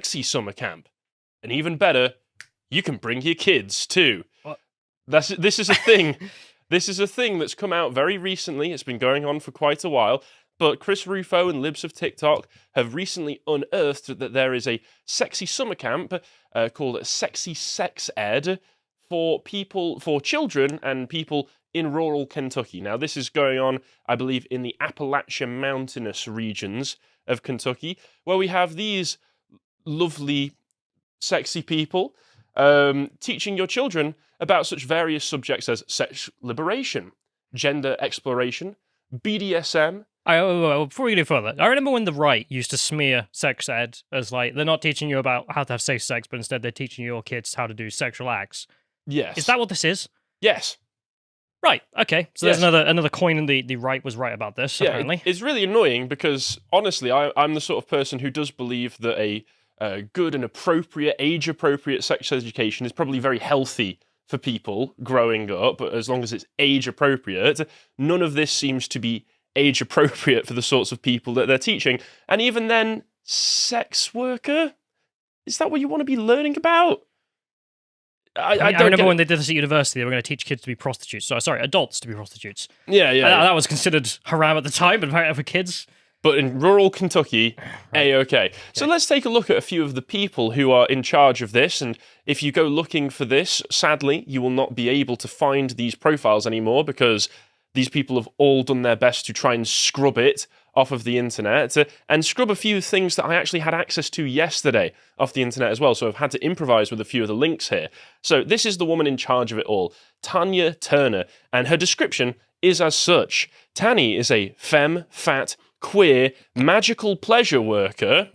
sexy summer camp. And even better, you can bring your kids too. What? This is a thing. This is a thing that's come out very recently. It's been going on for quite a while. But Chris Rufo and Libs of TikTok have recently unearthed that there is a sexy summer camp called Sexy Sex Ed for children and people in rural Kentucky. Now, this is going on, I believe, in the Appalachian mountainous regions of Kentucky, where we have these lovely, sexy people teaching your children about such various subjects as sex liberation, gender exploration, BDSM. Before we go further, I remember when the right used to smear sex ed as like, they're not teaching you about how to have safe sex, but instead they're teaching your kids how to do sexual acts. Yes. Is that what this is? Yes. Right, okay. So Yes. there's another coin in the right was right about this, apparently. It's really annoying because, honestly, I'm the sort of person who does believe that a good and appropriate, age-appropriate sex education is probably very healthy for people growing up, but as long as it's age-appropriate. None of this seems to be age-appropriate for the sorts of people that they're teaching. And even then, sex worker? Is that what you want to be learning about? I remember when they did this at university, they were going to teach kids to be prostitutes. Sorry, adults to be prostitutes. Yeah. That was considered haram at the time, but apparently for kids. But in rural Kentucky, A-okay. So let's take a look at a few of the people who are in charge of this. And if you go looking for this, sadly, you will not be able to find these profiles anymore because these people have all done their best to try and scrub it off of the internet and scrub a few things that I actually had access to yesterday off the internet as well. So I've had to improvise with a few of the links here. So this is the woman in charge of it all, Tanya Turner, and her description is as such. Tanny is a femme, fat, queer, magical pleasure worker,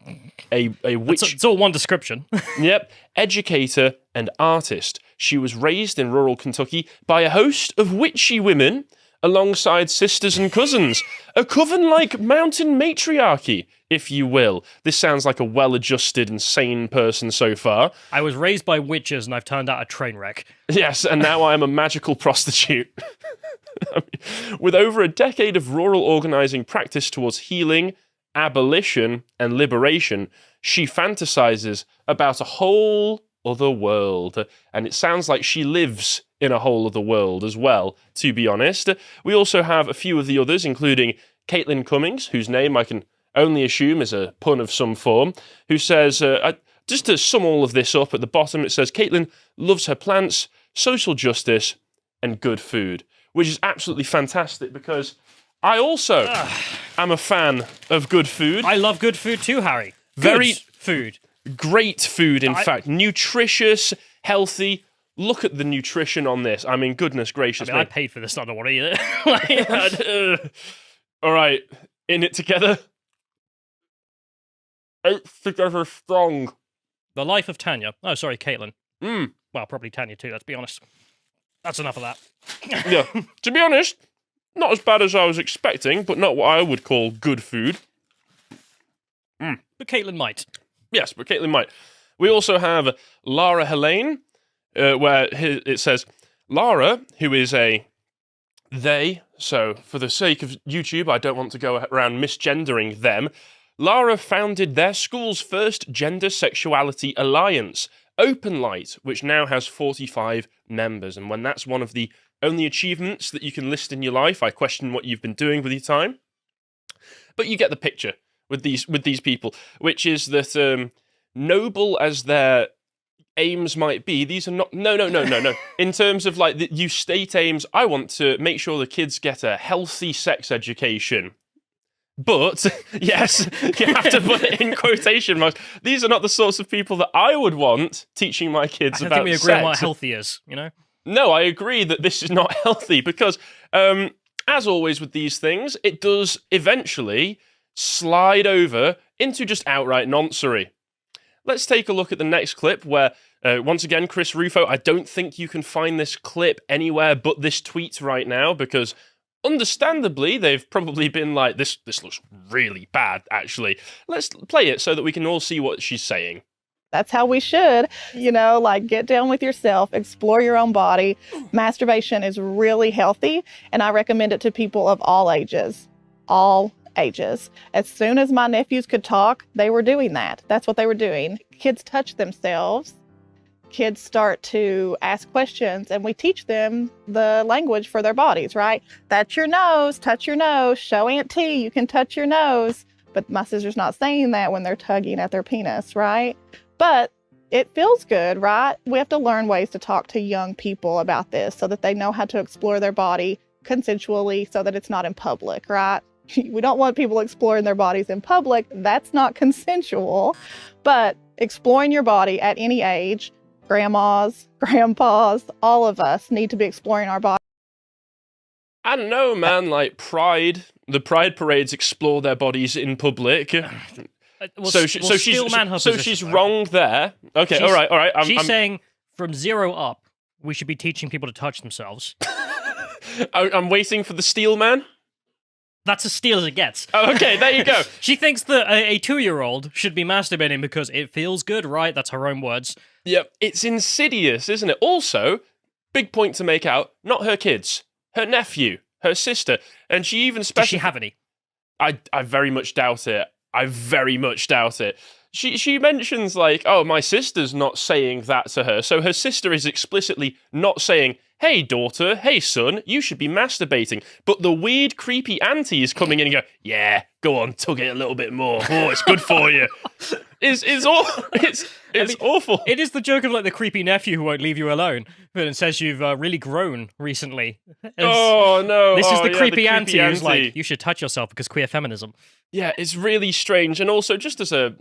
a witch... It's all one description. Yep, educator and artist. She was raised in rural Kentucky by a host of witchy women alongside sisters and cousins. A coven-like mountain matriarchy, if you will. This sounds like a well-adjusted and sane person so far. I was raised by witches and I've turned out a train wreck. Yes, and now I am a magical prostitute. With over a decade of rural organising practice towards healing, abolition, and liberation, she fantasizes about a whole other world. And it sounds like she lives in a whole other world as well, to be honest. We also have a few of the others, including Caitlin Cummings, whose name I can only assume is a pun of some form, who says, just to sum all of this up at the bottom, it says, Caitlin loves her plants, social justice, and good food, which is absolutely fantastic because I also am a fan of good food. I love good food too, Harry. Very food. Great food, in fact. Nutritious, healthy. Look at the nutrition on this. I mean, goodness gracious. I paid for this, I don't want to eat it. All right, in it together. It's together strong. The Life of Tanya. Oh, sorry, Caitlin. Mm. Well, probably Tanya too, let's be honest. That's enough of that. Yeah, to be honest, not as bad as I was expecting, but not what I would call good food. But Caitlin might. Yes, but Caitlin might. We also have Lara Helene, where it says, Lara, who is a they, so for the sake of YouTube, I don't want to go around misgendering them. Lara founded their school's first gender sexuality alliance, Open Light, which now has 45 members. And when that's one of the only achievements that you can list in your life, I question what you've been doing with your time. But you get the picture with these people, which is that noble as their aims might be, these are not... No. In terms of, like, you state aims, I want to make sure the kids get a healthy sex education. But, yes, you have to put it in quotation marks. These are not the sorts of people that I would want teaching my kids about sex. I think we agree on what healthy is, you know? No, I agree that this is not healthy because, as always with these things, it does eventually slide over into just outright noncery. Let's take a look at the next clip where, once again, Chris Rufo, I don't think you can find this clip anywhere but this tweet right now because... understandably, they've probably been like, this looks really bad, actually. Let's play it so that we can all see what she's saying. That's how we should, like get down with yourself, explore your own body. Masturbation is really healthy, and I recommend it to people of all ages. All ages. As soon as my nephews could talk, they were doing that. That's what they were doing. Kids touch themselves. Kids start to ask questions, and we teach them the language for their bodies, right? That's your nose, touch your nose, show Aunt T, you can touch your nose. But my sister's not saying that when they're tugging at their penis, right? But it feels good, right? We have to learn ways to talk to young people about this so that they know how to explore their body consensually so that it's not in public, right? We don't want people exploring their bodies in public. That's not consensual. But exploring your body at any age, grandmas, grandpas, all of us need to be exploring our body. I don't know, man. Like the pride parades explore their bodies in public. She's wrong there. Okay, all right. She's saying from 0 up, we should be teaching people to touch themselves. I'm waiting for the steel man. That's as steel as it gets. Oh, okay, there you go. She thinks that a 2-year-old should be masturbating because it feels good, right? That's her own words. Yep, it's insidious, isn't it? Also, big point to make out, not her kids, her nephew, her sister, and she even Does she have any? I very much doubt it. I very much doubt it. She mentions, like, oh, my sister's not saying that to her, so her sister is explicitly not saying, hey, daughter, hey, son, you should be masturbating. But the weird, creepy auntie is coming in and go, yeah, go on, tug it a little bit more. Oh, it's good for you. It's awful. It is the joke of, like, the creepy nephew who won't leave you alone, but it says you've really grown recently. Oh, no. This is the the creepy auntie who's like, you should touch yourself because queer feminism. Yeah, it's really strange. And also, just as a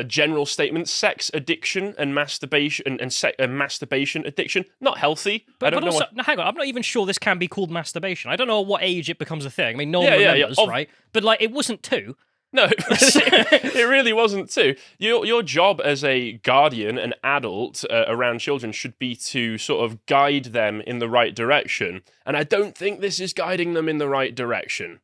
general statement, sex addiction and masturbation and masturbation addiction, not healthy. But also, hang on, I'm not even sure this can be called masturbation. I don't know at what age it becomes a thing. I mean, no one remembers, right? But, like, it wasn't 2. No, it really wasn't too. Your job as a guardian, an adult around children, should be to sort of guide them in the right direction. And I don't think this is guiding them in the right direction.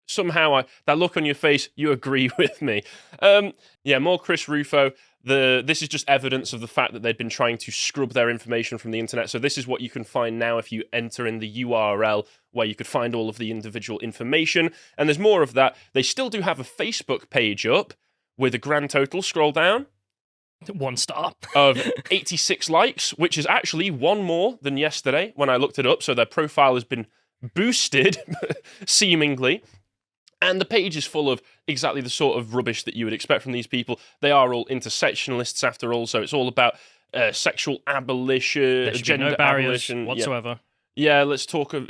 Somehow, that look on your face, you agree with me. More Chris Rufo. This is just evidence of the fact that they'd been trying to scrub their information from the internet. So this is what you can find now if you enter in the URL where you could find all of the individual information. And there's more of that. They still do have a Facebook page up with a grand total, scroll down, 1 star, of 86 likes, which is actually 1 more than yesterday when I looked it up. So their profile has been boosted, seemingly. And the page is full of exactly the sort of rubbish that you would expect from these people. They are all intersectionalists after all, so it's all about sexual abolition, gender no barriers abolition whatsoever. Yeah, let's talk of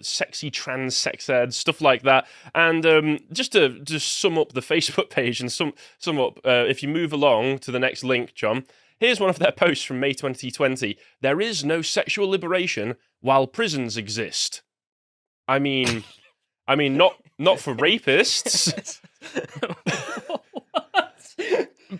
sexy trans sex ed, stuff like that. And just to sum up the Facebook page and sum up, if you move along to the next link, John, here's one of their posts from May 2020. There is no sexual liberation while prisons exist. I mean, not for rapists.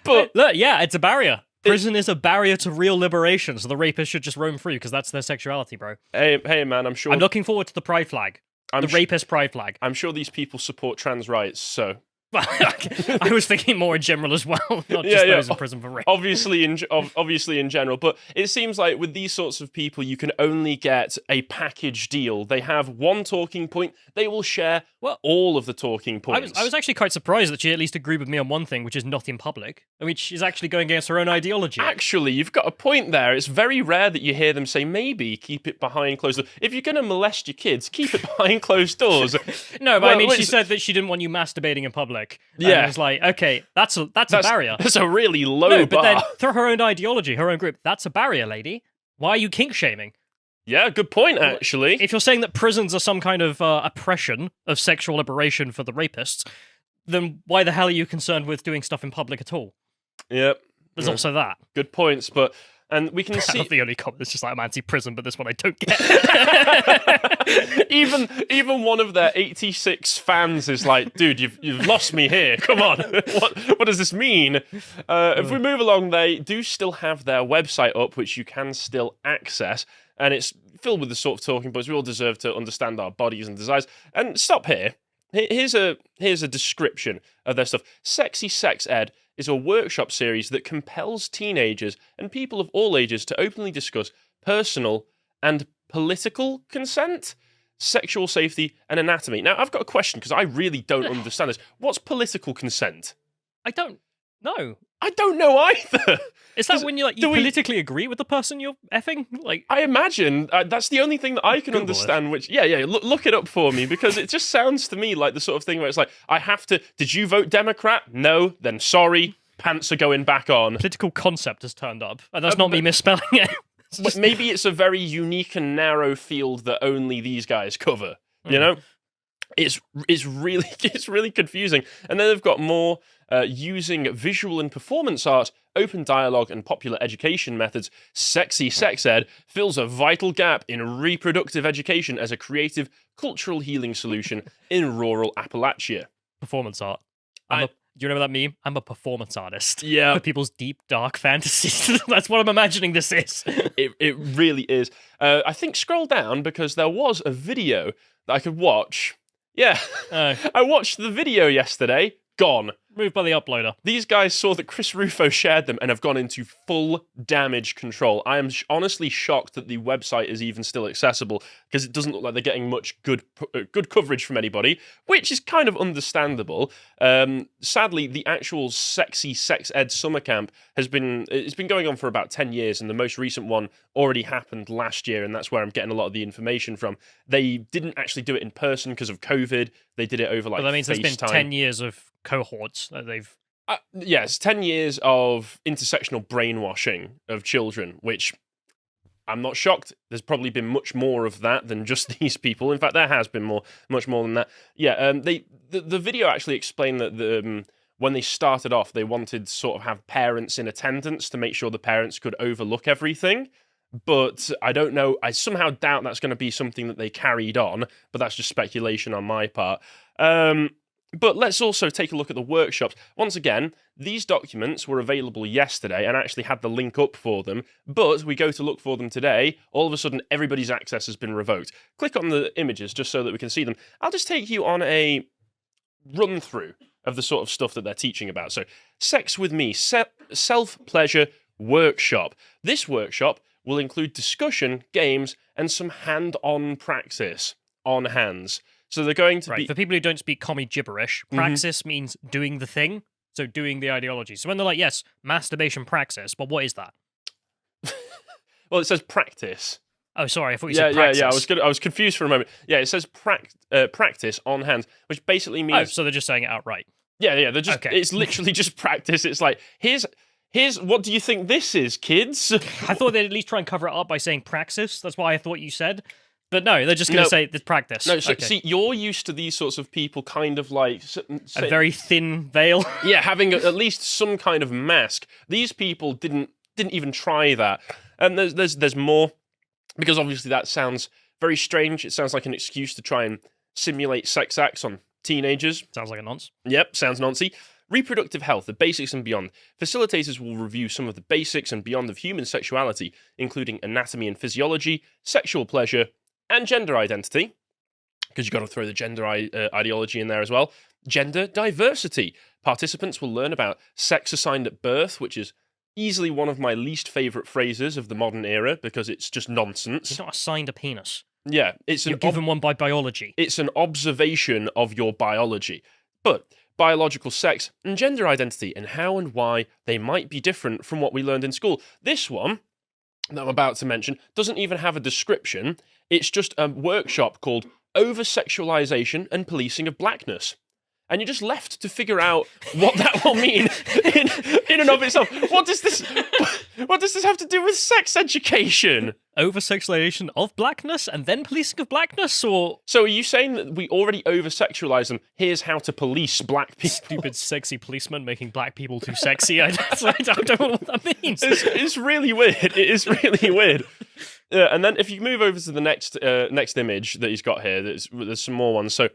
But look, yeah, it's a barrier. Prison is a barrier to real liberation, so the rapists should just roam free because that's their sexuality, bro. Hey, man, I'm sure. I'm looking forward to the pride flag. The rapist pride flag. I'm sure these people support trans rights, so. I was thinking more in general as well, not just those in prison for rape. Obviously in general, but it seems like with these sorts of people, you can only get a package deal. They have one talking point. They will share all of the talking points. I was actually quite surprised that she at least agreed with me on one thing, which is not in public. I mean, she's actually going against her own ideology. Actually, you've got a point there. It's very rare that you hear them say, maybe keep it behind closed doors. If you're going to molest your kids, keep it behind closed doors. No, but I mean, she said that she didn't want you masturbating in public. Yeah. And it's like, okay, that's a barrier. That's a really low bar. But then, through her own ideology, her own group, that's a barrier, lady. Why are you kink shaming? Yeah, good point, actually. If you're saying that prisons are some kind of oppression of sexual liberation for the rapists, then why the hell are you concerned with doing stuff in public at all? Yep. There's also that. Good points, but... And we can see... the only comment that's just like, I'm anti-prison, but this one I don't get. even one of their 86 fans is like, dude, you've lost me here. Come on. What does this mean? If we move along, they do still have their website up, which you can still access. And it's filled with the sort of talking points. We all deserve to understand our bodies and desires. And stop here. Here's a description of their stuff. Sexy Sex Ed is a workshop series that compels teenagers and people of all ages to openly discuss personal and political consent. sexual safety, and anatomy. Now, I've got a question because I really don't understand this. What's political consent? I don't know. I don't know either. Is that when you politically agree with the person you're effing? Like, I imagine that's the only thing that I can Google understand. Which, look it up for me, because it just sounds to me like the sort of thing where it's like, I have to. Did you vote Democrat? No. Then sorry, pants are going back on. Political concept has turned up, and that's not me misspelling it. Maybe it's a very unique and narrow field that only these guys cover. You know, it's really confusing. And then they've got more using visual and performance art, open dialogue, and popular education methods. Sexy sex ed fills a vital gap in reproductive education as a creative, cultural healing solution in rural Appalachia. Performance art. Do you remember that meme? I'm a performance artist. Yeah. For people's deep, dark fantasies. That's what I'm imagining this is. It really is. I think scroll down, because there was a video that I could watch. Yeah. I watched the video yesterday. Gone. Moved by the uploader. These guys saw that Chris Rufo shared them and have gone into full damage control. I am honestly shocked that the website is even still accessible, because it doesn't look like they're getting much good coverage from anybody, which is kind of understandable. Sadly, the actual Sexy Sex Ed summer camp it's been going on for about 10 years, and the most recent one already happened last year, and that's where I'm getting a lot of the information from. They didn't actually do it in person because of COVID. They did it over But that means FaceTime. there's been 10 years of cohorts that they've... Yes, 10 years of intersectional brainwashing of children, which I'm not shocked. There's probably been much more of that than just these people. In fact, there has been much more than that. Yeah, the video actually explained that when they started off, they wanted to sort of have parents in attendance to make sure the parents could overlook everything. But I don't know. I somehow doubt that's going to be something that they carried on, but that's just speculation on my part. But let's also take a look at the workshops. Once again, these documents were available yesterday and actually had the link up for them, but we go to look for them today, all of a sudden everybody's access has been revoked. Click on the images just so that we can see them. I'll just take you on a run-through of the sort of stuff that they're teaching about. So, Sex with Me, Self-Pleasure Workshop. This workshop will include discussion, games, and some hand-on practice on hands. So they're going to be... For people who don't speak commie gibberish, praxis means doing the thing, so doing the ideology. So when they're like, yes, masturbation praxis, but what is that? Well, it says practice. Oh, sorry, I thought you said praxis. Yeah, I was confused for a moment. Yeah, it says practice on hands, which basically means... Oh, so they're just saying it outright. Yeah, they're just... Okay. It's literally just practice. It's like, here's what do you think this is, kids? I thought they'd at least try and cover it up by saying praxis. That's why I thought you said... But no, they're just going to say the practice. No, so, see, you're used to these sorts of people kind of like... a very thin veil. Yeah, having at least some kind of mask. These people didn't even try that. And there's more, because obviously that sounds very strange. It sounds like an excuse to try and simulate sex acts on teenagers. Sounds like a nonce. Yep, sounds noncy. Reproductive health, the basics and beyond. Facilitators will review some of the basics and beyond of human sexuality, including anatomy and physiology, sexual pleasure, and gender identity, because you've got to throw the gender ideology in there as well. Gender diversity. Participants will learn about sex assigned at birth, which is easily one of my least favourite phrases of the modern era, because it's just nonsense. It's not assigned a penis. Yeah, you're given one by biology. It's an observation of your biology. But biological sex and gender identity, and how and why they might be different from what we learned in school. This one that I'm about to mention doesn't even have a description. It's just a workshop called Over-Sexualization and Policing of Blackness. And you're just left to figure out what that will mean in and of itself. What does this have to do with sex education? Over-sexualization of blackness and then policing of blackness, or... So are you saying that we already over-sexualize them? Here's how to police black people. Stupid sexy policeman making black people too sexy. I don't know what that means. It's really weird. It is really weird. And then if you move over to the next image that he's got here, there's some more ones. So,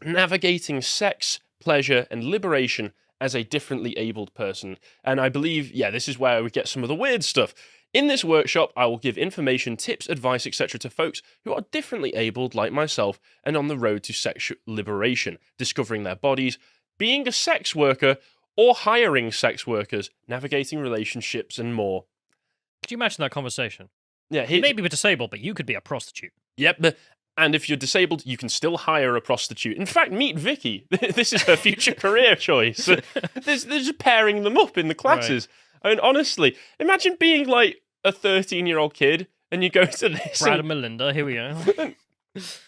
navigating sex, pleasure, and liberation as a differently abled person. And I believe, this is where we get some of the weird stuff. In this workshop, I will give information, tips, advice, etc. to folks who are differently abled like myself and on the road to sexual liberation, discovering their bodies, being a sex worker, or hiring sex workers, navigating relationships, and more. Could you imagine that conversation? Yeah, You may be disabled, but you could be a prostitute. Yep, And if you're disabled, you can still hire a prostitute. In fact, meet Vicky. This is her future career choice. They're just pairing them up in the classes. Right. I mean, honestly, imagine being like a 13-year-old kid and you go to this. Brad and Melinda, here we go.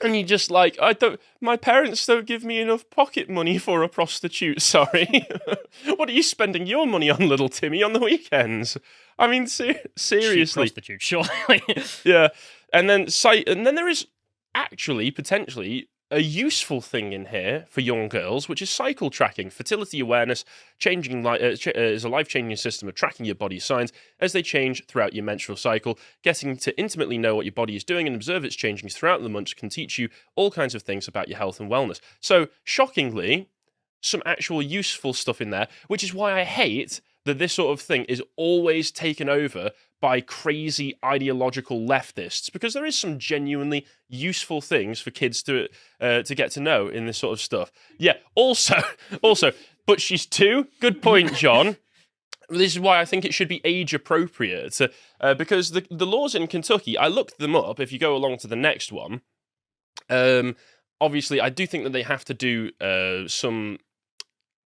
And you just like, my parents don't give me enough pocket money for a prostitute, sorry. What are you spending your money on, little Timmy, on the weekends? I mean, seriously. Cheap prostitute, surely. Yeah. And then there is actually potentially a useful thing in here for young girls, which is cycle tracking. Fertility awareness is a life-changing system of tracking your body's signs as they change throughout your menstrual cycle. Getting to intimately know what your body is doing and observe its changing throughout the months can teach you all kinds of things about your health and wellness. So, shockingly, some actual useful stuff in there, which is why I hate that this sort of thing is always taken over by crazy ideological leftists, because there is some genuinely useful things for kids to get to know in this sort of stuff. Yeah, also, but she's 2. Good point, John. This is why I think it should be age appropriate, because the laws in Kentucky, I looked them up. If you go along to the next one, obviously I do think that they have to do some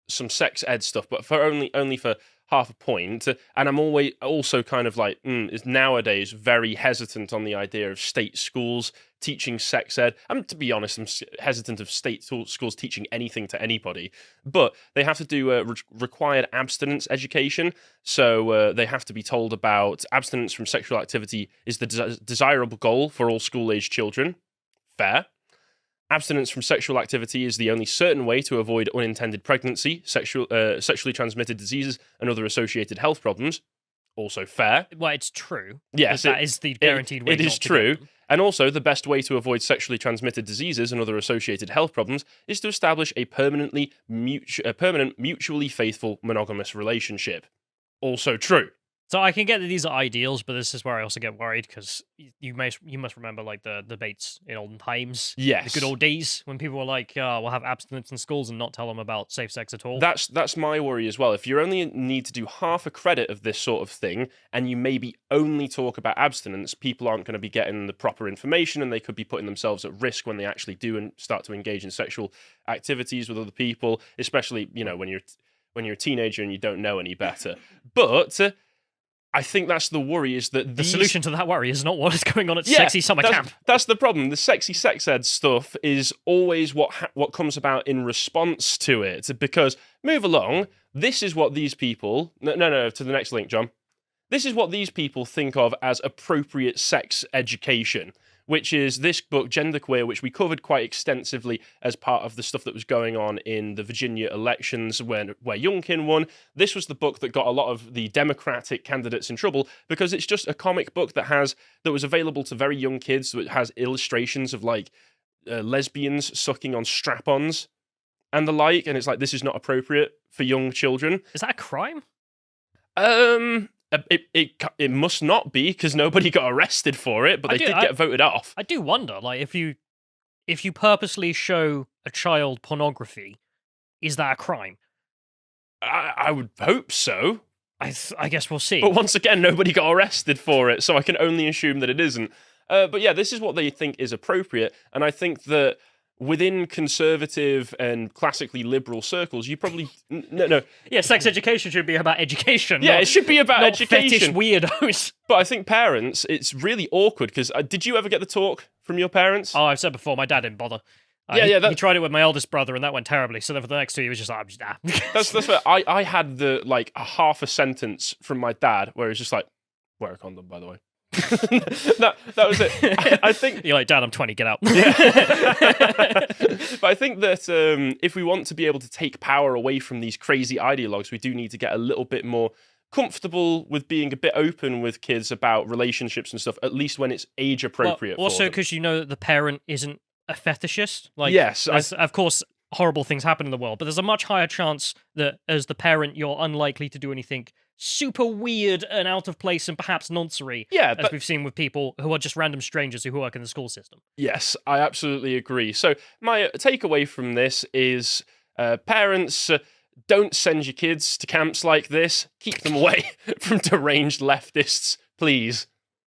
sex ed stuff, but for only for half a point. And I'm always also kind of like, is nowadays very hesitant on the idea of state schools teaching sex ed. To be honest, I'm hesitant of state schools teaching anything to anybody. But they have to do required abstinence education. So they have to be told about abstinence from sexual activity is the desirable goal for all school-age children. Fair. Abstinence from sexual activity is the only certain way to avoid unintended pregnancy, sexually transmitted diseases, and other associated health problems. Also fair. Well, it's true. Yes. That is the guaranteed way. It is true. And also, the best way to avoid sexually transmitted diseases and other associated health problems is to establish a permanent, mutually faithful, monogamous relationship. Also true. So I can get that these are ideals, but this is where I also get worried, because you must remember like the debates in olden times. Yes. The good old days when people were like, we'll have abstinence in schools and not tell them about safe sex at all. That's my worry as well. If you only need to do half a credit of this sort of thing, and you maybe only talk about abstinence, people aren't going to be getting the proper information, and they could be putting themselves at risk when they actually do and start to engage in sexual activities with other people, especially, when you're a teenager and you don't know any better. But I think that's the worry, is that the solution to that worry is not what is going on at Sexy Summer Camp. That's the problem. The sexy sex ed stuff is always what comes about in response to it. Because, move along, this is what these people... No, to the next link, John. This is what these people think of as appropriate sex education, which is this book, Genderqueer, which we covered quite extensively as part of the stuff that was going on in the Virginia elections where Youngkin won. This was the book that got a lot of the Democratic candidates in trouble, because it's just a comic book that was available to very young kids. So it has illustrations of like lesbians sucking on strap-ons and the like, and it's like, this is not appropriate for young children. Is that a crime? It must not be, because nobody got arrested for it, but they did get voted off. I do wonder, like, if you purposely show a child pornography, is that a crime? I would hope so. I guess we'll see. But once again, nobody got arrested for it, so I can only assume that it isn't. But yeah, this is what they think is appropriate, and I think that within conservative and classically liberal circles, you probably... No. Yeah, sex education should be about education. Yeah, it should be about not education. Fetish weirdos. But I think parents, it's really awkward, because did you ever get the talk from your parents? Oh, I've said before, my dad didn't bother. He tried it with my eldest brother, and that went terribly. So then for the next 2 years, he was just like, nah. That's what I had a half a sentence from my dad where he's just like, wear a condom, by the way. that was it. I think you're like, Dad, I'm 20, get out. Yeah. But I think that if we want to be able to take power away from these crazy ideologues, we do need to get a little bit more comfortable with being a bit open with kids about relationships and stuff, at least when it's age appropriate. Well, also because you know that the parent isn't a fetishist. Like, yes, of course, horrible things happen in the world, but there's a much higher chance that as the parent, you're unlikely to do anything super weird and out of place and perhaps nonsense. Yeah, as we've seen with people who are just random strangers who work in the school system. Yes, I absolutely agree. So my takeaway from this is parents, don't send your kids to camps like this. Keep them away from deranged leftists, please.